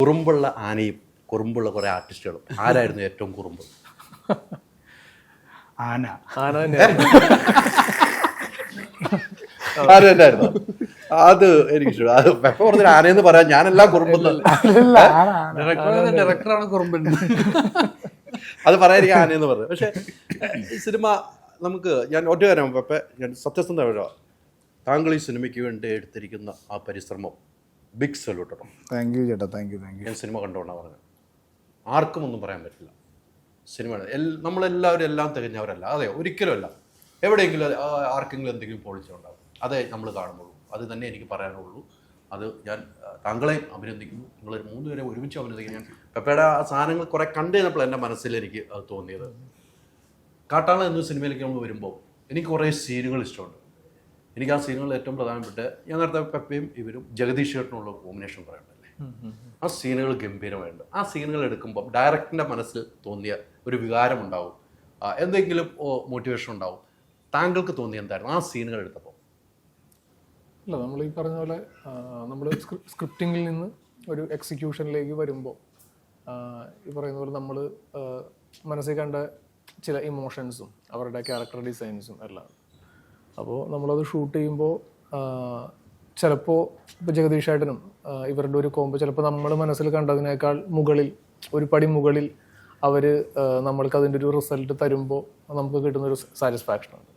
കുറുമ്പുള്ള ആനയും കുറുമ്പുള്ള കുറേ ആർട്ടിസ്റ്റുകളും, ആരായിരുന്നു ഏറ്റവും കുറുമ്പ്? ആന ആര് തന്നെയായിരുന്നു? അത് എനിക്ക് ഇഷ്ടം. അത് പെപ്പ പറഞ്ഞ ആനയെന്ന് പറയാൻ ഞാനെല്ലാം കുറുമ്പെന്നല്ല, ഡയറക്ടറാണ് കുറുമ്പൻ. അത് പറയാതിരിക്കും ആനയെന്ന് പറഞ്ഞു. പക്ഷെ ഈ സിനിമ നമുക്ക്, ഞാൻ ഒറ്റ കാര്യം പെപ്പ, ഞാൻ സത്യസന്ധ, താങ്കൾ ഈ സിനിമയ്ക്ക് വേണ്ടി എടുത്തിരിക്കുന്ന ആ പരിശ്രമം ബിഗ് സല്യൂട്ട് കേട്ടോ. താങ്ക് യു ചേട്ടാ, താങ്ക് യു. ഞാൻ സിനിമ കണ്ടുകൊണ്ടാണ് പറഞ്ഞത്. ആർക്കും ഒന്നും പറയാൻ പറ്റില്ല. സിനിമ നമ്മളെല്ലാവരും എല്ലാം തികഞ്ഞവരല്ല, അതെ, ഒരിക്കലും അല്ല. എവിടെയെങ്കിലും ആർക്കെങ്കിലും എന്തെങ്കിലും പൊളിച്ചുണ്ടാകും, അതേ നമ്മൾ കാണുന്നുള്ളൂ. അത് തന്നെ എനിക്ക് പറയാനുള്ളൂ. അത് ഞാൻ താങ്കളെയും അഭിനന്ദിക്കുന്നു, നിങ്ങളൊരു 3 പേരെ ഒരുമിച്ച് അഭിനന്ദിക്കുന്നു. ഞാൻ പെപ്പയുടെ ആ സാധനങ്ങൾ കുറേ കണ്ടു കഴിഞ്ഞപ്പോൾ എൻ്റെ മനസ്സിൽ എനിക്ക് അത് തോന്നിയത്, കാട്ടാള എന്ന സിനിമയിലേക്ക് നമ്മൾ വരുമ്പോൾ എനിക്ക് കുറേ സീനുകൾ ഇഷ്ടമുണ്ട്. എനിക്ക് ആ സീനുകളിൽ ഏറ്റവും പ്രധാനപ്പെട്ട, ഞാൻ നേരത്തെ പെപ്പയും ഇവരും ജഗദീഷ് ചേട്ടനുള്ള കോമ്പിനേഷൻ പറയണ്ടല്ലേ, ആ സീനുകൾ ഗംഭീരമായിട്ടുണ്ട്. ആ സീനുകൾ എടുക്കുമ്പോൾ ഡയറക്ടറിൻ്റെ മനസ്സിൽ തോന്നിയ ഒരു വികാരം ഉണ്ടാവും, എന്തെങ്കിലും മോട്ടിവേഷൻ ഉണ്ടാവും. താങ്കൾക്ക് തോന്നിയ എന്തായിരുന്നു ആ സീനുകൾ എടുത്തപ്പോൾ? അല്ല, നമ്മൾ ഈ പറഞ്ഞ പോലെ നമ്മൾ സ്ക്രിപ്റ്റിങ്ങിൽ നിന്ന് ഒരു എക്സിക്യൂഷനിലേക്ക് വരുമ്പോൾ ഈ പറയുന്ന പോലെ നമ്മൾ മനസ്സിൽ കണ്ട ചില ഇമോഷൻസും അവരുടെ ക്യാരക്ടർ ഡിസൈൻസും എല്ലാം. അപ്പോൾ നമ്മളത് ഷൂട്ട് ചെയ്യുമ്പോൾ ചിലപ്പോൾ ഇപ്പോൾ ജഗദീഷ് ഏട്ടനും ഇവരുടെ ഒരു കോമ്പോ ചിലപ്പോൾ നമ്മൾ മനസ്സിൽ കണ്ടതിനേക്കാൾ മുകളിൽ, ഒരു പടി മുകളിൽ അവർ നമ്മൾക്ക് അതിൻ്റെ ഒരു റിസൾട്ട് തരുമ്പോൾ നമുക്ക് കിട്ടുന്നൊരു സാറ്റിസ്ഫാക്ഷനാണ്.